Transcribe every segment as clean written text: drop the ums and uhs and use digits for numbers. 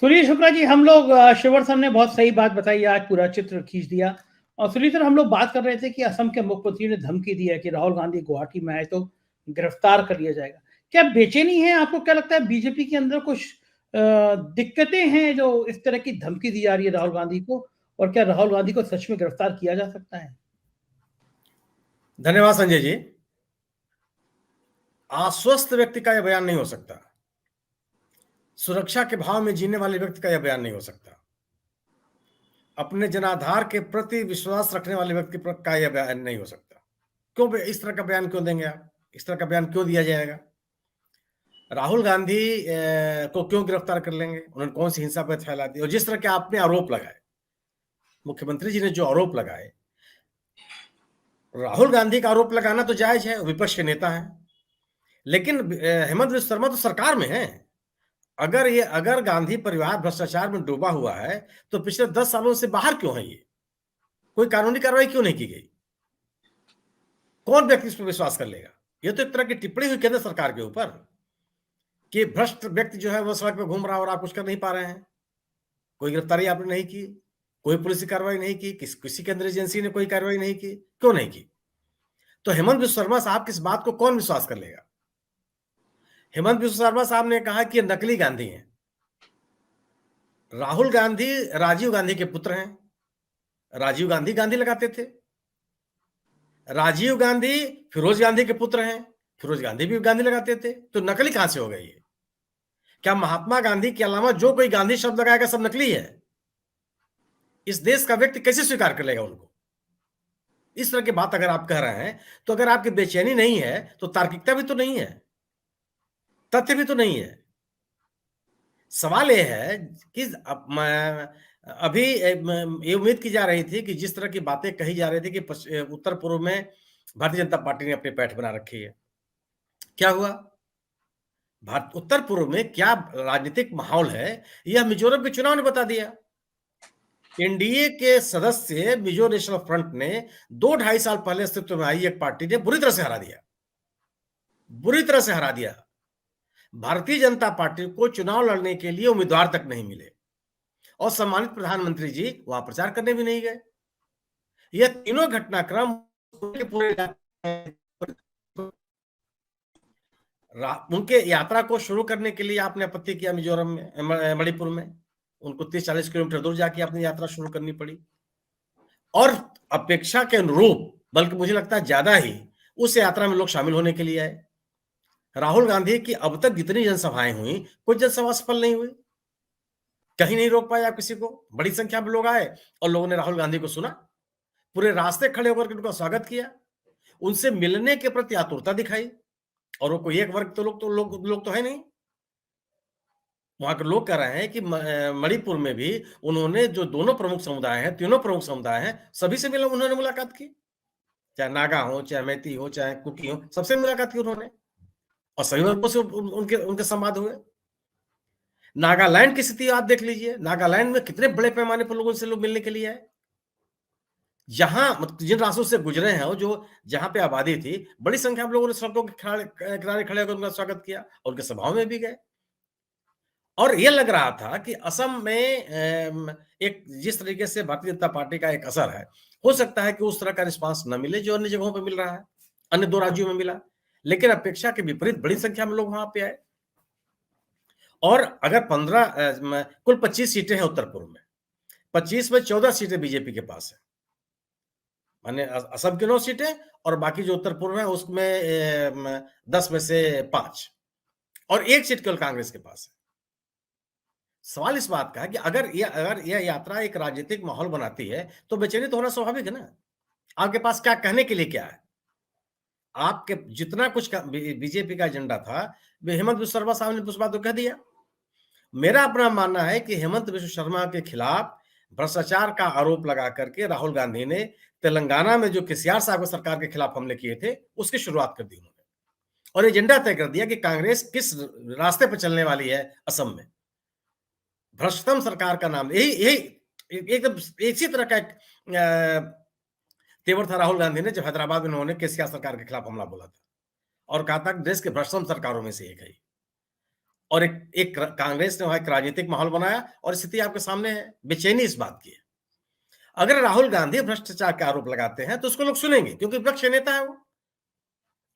सुनील शुक्ला जी, हम लोग शिवर सर ने बहुत सही बात बताई, आज पूरा चित्र खींच दिया। और सुनील सर, हम लोग बात कर रहे थे कि असम के मुख्यमंत्री ने धमकी दी है कि राहुल गांधी गुवाहाटी में आए तो गिरफ्तार कर लिया जाएगा। क्या बेचैनी है? आपको क्या लगता है बीजेपी के अंदर कुछ दिक्कतें हैं जो इस तरह की धमकी दी जा रही है राहुल गांधी को? और क्या राहुल गांधी को सच में गिरफ्तार किया जा सकता है? धन्यवाद संजय जी। आश्वस्त व्यक्ति का यह बयान नहीं हो सकता। सुरक्षा के भाव में जीने वाले व्यक्ति का यह बयान नहीं हो सकता। अपने जनाधार के प्रति विश्वास रखने वाले व्यक्ति का यह बयान नहीं हो सकता। क्यों इस तरह का बयान क्यों देंगे आप? इस तरह का बयान क्यों दिया जाएगा? राहुल गांधी को क्यों गिरफ्तार कर लेंगे? उन्होंने कौन सी हिंसा पर फैला दी? और जिस तरह के आपने आरोप लगाए, मुख्यमंत्री जी ने जो आरोप लगाए, राहुल गांधी का आरोप लगाना तो जायज है, विपक्ष के नेता है, लेकिन हेमंत बिस्वा शर्मा तो सरकार में है। अगर गांधी परिवार भ्रष्टाचार में डूबा हुआ है तो पिछले 10 सालों से बाहर क्यों है? ये कोई कानूनी कार्रवाई क्यों नहीं की गई? कौन व्यक्ति इस पर विश्वास कर लेगा? ये तो एक तरह की टिप्पणी हुई केंद्र सरकार के ऊपर कि भ्रष्ट व्यक्ति जो है वो सड़क पे घूम रहा है और आप कुछ कर नहीं पा रहे हैं। कोई गिरफ्तारी आपने नहीं की, कोई पुलिस कार्रवाई नहीं की, किसी केंद्रीय एजेंसी ने कोई कार्रवाई नहीं की। क्यों नहीं की? तो हेमंत बिस्वा शर्मा साहब की इस बात को कौन विश्वास कर लेगा? हेमंत बिस्वा शर्मा साहब ने कहा कि ये नकली गांधी हैं। राहुल गांधी राजीव गांधी के पुत्र हैं। राजीव गांधी गांधी लगाते थे। राजीव गांधी फिरोज गांधी के पुत्र हैं। फिरोज गांधी भी गांधी लगाते थे। तो नकली कहां से हो गई है? क्या महात्मा गांधी के अलावा जो कोई गांधी शब्द लगाएगा सब नकली है? इस देश का व्यक्ति कैसे स्वीकार कर लेगा उनको? इस तरह की बात अगर आप कह रहे हैं तो अगर आपकी बेचैनी नहीं है तो तार्किकता भी तो नहीं है, तथ्य भी तो नहीं है। सवाल यह है कि अभी ये उम्मीद की जा रही थी कि जिस तरह की बातें कही जा रही थी कि उत्तर पूर्व में भारतीय जनता पार्टी ने अपनी पैठ बना रखी है। क्या हुआ? भारत उत्तर पूर्व में क्या राजनीतिक माहौल है, यह मिजोरम के चुनाव ने बता दिया। एनडीए के सदस्य मिजो नेशनल फ्रंट ने 2-2.5 साल पहले अस्तित्व में आई एक पार्टी ने बुरी तरह से हरा दिया। बुरी तरह से हरा दिया। भारतीय जनता पार्टी को चुनाव लड़ने के लिए उम्मीदवार तक नहीं मिले और सम्मानित प्रधानमंत्री जी वहां प्रचार करने भी नहीं गए। यह तीनों घटनाक्रम पूरे उनके यात्रा को शुरू करने के लिए आपने आपत्ति किया। मिजोरम में, मणिपुर में उनको 30-40 किलोमीटर दूर जाके अपनी यात्रा शुरू करनी पड़ी और अपेक्षा के अनुरूप, बल्कि मुझे लगता है ज्यादा ही, उस यात्रा में लोग शामिल होने के लिए आए। राहुल गांधी की अब तक जितनी जनसभाएं हुई, कोई जनसभा सफल नहीं हुई। कहीं नहीं रोक पाए आप किसी को। बड़ी संख्या में लोग आए और लोगों ने राहुल गांधी को सुना, पूरे रास्ते खड़े होकर उनका स्वागत किया, उनसे मिलने के प्रति आतुरता दिखाई। और वो कोई एक वर्ग तो लोग तो है नहीं। वहां के लोग कह रहे हैं कि मणिपुर में भी उन्होंने जो दोनों प्रमुख समुदाय हैं, तीनों प्रमुख समुदाय हैं, सभी से मिला, उन्होंने मुलाकात की। चाहे नागा हो, चाहे मैती हो, चाहे कुकी हो, सबसे मुलाकात की उन्होंने और सभी वर्गों से उनके उनके संवाद हुए। नागालैंड की स्थिति आप देख लीजिए। नागालैंड में कितने बड़े पैमाने पर लोगों से लोग मिलने के लिए आए। जहां जिन रास्तों से गुजरे हैं, वो जो जहां पे आबादी थी, बड़ी संख्या में लोगों ने सड़कों के किनारे खड़े होकर उनका स्वागत किया और उनके सभाओं में भी गए। और यह लग रहा था कि असम में एक जिस तरीके से भारतीय जनता पार्टी का एक असर है, हो सकता है कि उस तरह का रिस्पांस न मिले जो अन्य जगहों पर मिल रहा है, अन्य 2 राज्यों में मिला। लेकिन अपेक्षा के विपरीत बड़ी संख्या में लोग वहां पे आए। और अगर 15 कुल 25 सीटें हैं उत्तर पूर्व में, 25 में 14 सीटें बीजेपी के पास है। माने असम की 9 सीटें और बाकी जो उत्तर पूर्व है उसमें 10 में से 5 और 1 सीट केवल कांग्रेस के पास है। सवाल इस बात का है कि अगर यह यात्रा एक राजनीतिक माहौल बनाती है तो बेचैनी तो होना स्वाभाविक है ना। आपके पास क्या कहने के लिए क्या है? आपके जितना कुछ बीजेपी का एजेंडा था, हेमंत बिस्वा शर्मा साहब ने उस बात को कह दिया। मेरा अपना मानना है कि हेमंत बिस्वा शर्मा के खिलाफ भ्रष्टाचार का आरोप लगा करके राहुल गांधी ने तेलंगाना में जो केसीआर साहब की सरकार के खिलाफ हमले किए थे, उसकी शुरुआत कर दी उन्होंने और एजेंडा तय कर दिया कि कांग्रेस किस रास्ते पर चलने वाली है। असम में भ्रष्टतम सरकार का नाम, यही यही एकदम इसी तरह का एक तेवर था राहुल गांधी ने जब हैदराबाद में उन्होंने केसीआर सरकार के खिलाफ हमला बोला था और कहा था कि देश के भ्रष्टतम सरकारों में से एक है। और एक कांग्रेस ने वहां एक राजनीतिक माहौल बनाया और स्थिति आपके सामने है। बेचैनी इस बात की है। अगर राहुल गांधी भ्रष्टाचार के आरोप लगाते हैं तो उसको लोग सुनेंगे, क्योंकि विपक्ष नेता है वो।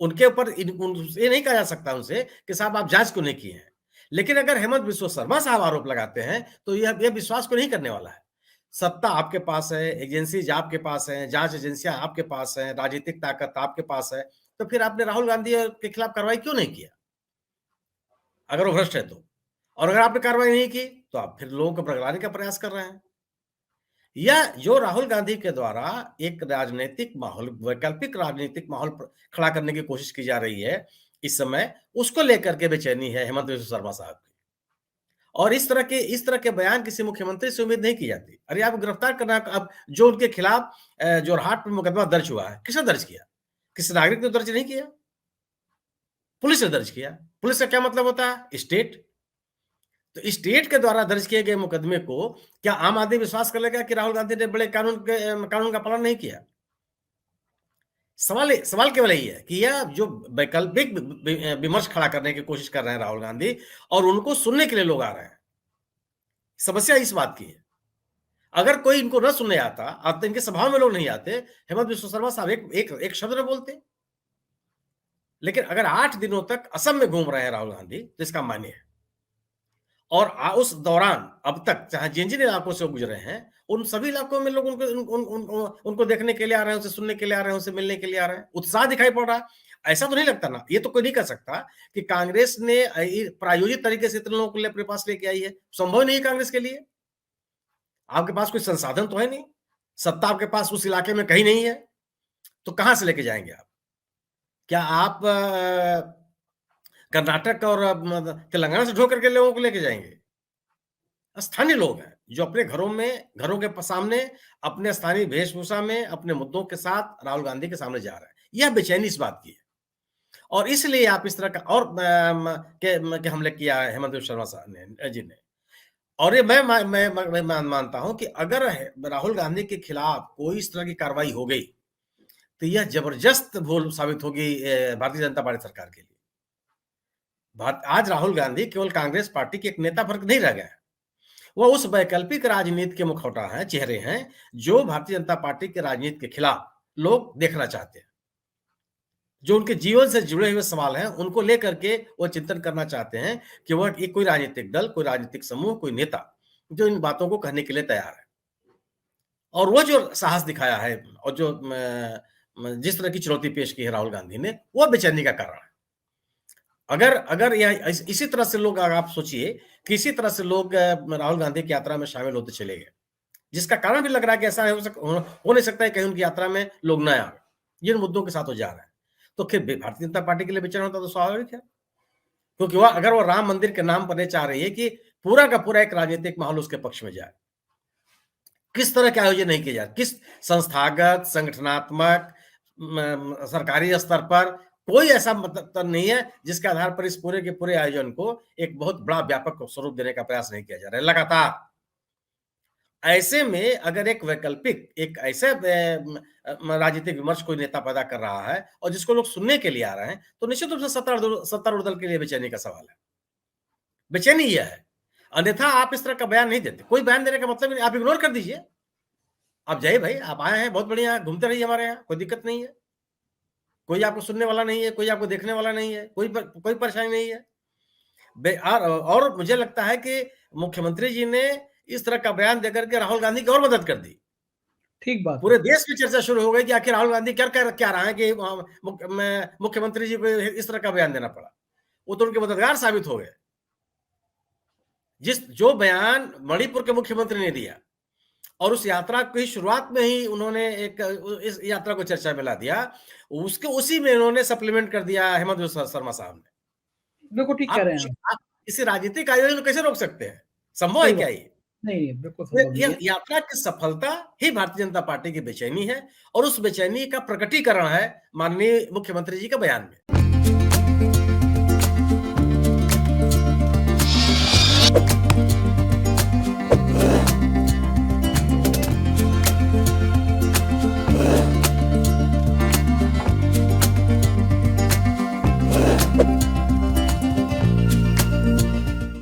उनके ऊपर ये नहीं कहा जा सकता उनसे कि साहब आप जांच क्यों नहीं किए हैं। लेकिन अगर हेमंत बिस्वा शर्मा साहब आरोप लगाते हैं तो यह विश्वास को नहीं करने वाला है। सत्ता आपके पास है, एजेंसीज आपके पास है, जांच एजेंसियां आपके पास है, राजनीतिक ताकत आपके पास है, तो फिर आपने राहुल गांधी के खिलाफ कार्रवाई क्यों नहीं किया अगर वो भ्रष्ट है तो? और अगर आपने कार्रवाई नहीं की तो आप फिर लोगों को भड़काने का प्रयास कर रहे हैं। या जो राहुल गांधी के द्वारा एक राजनीतिक माहौल, वैकल्पिक राजनीतिक माहौल खड़ा करने की कोशिश की जा रही है इस समय, उसको लेकर के बेचैनी है हेमंत बिस्वा शर्मा साहब की। और इस तरह के बयान किसी मुख्यमंत्री से उम्मीद नहीं की जाती। अरे आप गिरफ्तार करना, अब जो उनके खिलाफ जोरहाट में मुकदमा दर्ज हुआ है, किसने दर्ज किया? किसी नागरिक ने दर्ज नहीं किया, पुलिस ने दर्ज किया। पुलिस का क्या मतलब होता है? स्टेट। तो स्टेट के द्वारा दर्ज किए गए मुकदमे को क्या आम आदमी विश्वास कर लेगा कि राहुल गांधी ने बड़े कानून का पालन नहीं किया? सवाल केवल यही है कि यह जो वैकल्पिक विमर्श खड़ा करने की कोशिश कर रहे हैं राहुल गांधी, और उनको सुनने के लिए लोग आ रहे हैं। समस्या इस बात की है। अगर कोई इनको न सुनने आता, अब तो इनके सभाओं में लोग नहीं आते, हेमंत बिस्वा शर्मा साहब एक शब्द न बोलते। लेकिन अगर 8 दिनों तक असम में घूम रहे हैं राहुल गांधी, तो इसका मान्य है। और उस दौरान अब तक चाहे जिन-जिन इलाकों से वो गुजरे हैं, उन सभी इलाकों में लोग उनको देखने के लिए आ रहे हैं, उनसे सुनने के लिए आ रहे हैं, उनसे मिलने के लिए आ रहे हैं। उत्साह दिखाई पड़ रहा है। ऐसा तो नहीं लगता ना, ये तो कोई नहीं कह सकता कि कांग्रेस ने प्रायोजित तरीके से इतने लोगों को अपने पास लेके आई है। संभव नहीं है कांग्रेस के लिए। आपके पास कोई संसाधन तो है नहीं, सत्ता आपके पास उस इलाके में कहीं नहीं है, तो कहां से लेके जाएंगे आप? क्या आप कर्नाटक और तेलंगाना से ढो करके लोगों को लेके जाएंगे? स्थानीय लोग हैं जो अपने घरों के सामने अपने स्थानीय वेशभूषा में अपने मुद्दों के साथ राहुल गांधी के सामने जा रहे हैं। यह बेचैनी इस बात की है, और इसलिए आप इस तरह का और के हमले किया है हेमंत बिस्वा शर्मा साहब जी ने। और ये मैं मानता हूं कि अगर राहुल गांधी के खिलाफ कोई इस तरह की कार्रवाई हो गई तो यह जबरदस्त भूल साबित होगी भारतीय जनता पार्टी सरकार के लिए। आज राहुल गांधी केवल कांग्रेस पार्टी के एक नेता फर्क नहीं रह गया है, वह उस वैकल्पिक राजनीति के मुखौटा हैं, चेहरे हैं, जो भारतीय जनता पार्टी के राजनीति के खिलाफ लोग देखना चाहते हैं। जो उनके जीवन से जुड़े हुए सवाल हैं, उनको लेकर के वो चिंतन करना चाहते हैं कि वह एक कोई राजनीतिक दल, कोई राजनीतिक समूह, कोई नेता जो इन बातों को कहने के लिए तैयार है। और वो जो साहस दिखाया है और जो जिस तरह की चुनौती पेश की है राहुल गांधी ने, वो बेचैनी का कारण है। अगर यह इसी तरह से लोग, अगर आप सोचिए कि इसी तरह से लोग राहुल गांधी की यात्रा में शामिल होते चले गए, जिसका कारण भी लग रहा है कि ऐसा हो नहीं सकता है कहीं उनकी यात्रा में लोग न आए, जिन मुद्दों के साथ वो जा रहे हैं, तो फिर भारतीय जनता पार्टी के लिए बेचैन होता तो स्वाभाविक है। क्योंकि अगर वो राम मंदिर के नाम पर चाह रही है कि पूरा का पूरा एक राजनीतिक माहौल उसके पक्ष में जाए, किस तरह के आयोजन नहीं किए जाए, किस संस्थागत, संगठनात्मक, सरकारी स्तर पर कोई ऐसा मतलब नहीं है जिसके आधार पर इस पूरे के पूरे आयोजन को एक बहुत बड़ा व्यापक स्वरूप देने का प्रयास नहीं किया जा रहा है लगातार। ऐसे में अगर एक वैकल्पिक, एक ऐसे राजनीतिक विमर्श कोई नेता पैदा कर रहा है और जिसको लोग सुनने के लिए आ रहे हैं, तो निश्चित रूप से सत्तारूढ़ दल के लिए बेचैनी का सवाल है। बेचैनी यह है, अन्यथा आप इस तरह का बयान नहीं देते। कोई बयान देने का मतलब नहीं, आप इग्नोर कर दीजिए। आप जाइए भाई, आप आए हैं, बहुत बढ़िया, घूमते रहिए हमारे यहाँ, कोई दिक्कत नहीं है। कोई आपको सुनने वाला नहीं है, कोई आपको देखने वाला नहीं है, कोई परेशानी नहीं है। और मुझे लगता है कि मुख्यमंत्री जी ने इस तरह का बयान देकर के राहुल गांधी की और मदद कर दी। ठीक बात। पूरे देश में चर्चा शुरू हो गई कि आखिर राहुल गांधी क्या रहा है कि मुख्यमंत्री जी को इस तरह का बयान देना पड़ा। वो तो उनके मददगार साबित हो गए। जो बयान मणिपुर के मुख्यमंत्री ने दिया और उस यात्रा की शुरुआत में ही उन्होंने इस यात्रा को चर्चा में ला दिया, उसी में उन्होंने सप्लीमेंट कर दिया हेमंत बिस्वा शर्मा साहब ने। बिल्कुल ठीक कह रहे हैं आप इसे राजनीतिक आयोजन को कैसे रोक सकते हैं? संभव है क्या ये? नहीं, बिल्कुल संभव नहीं है। यात्रा की सफलता ही भारतीय जनता पार्टी की बेचैनी है, और उस बेचैनी का प्रकटीकरण है माननीय मुख्यमंत्री जी के बयान में।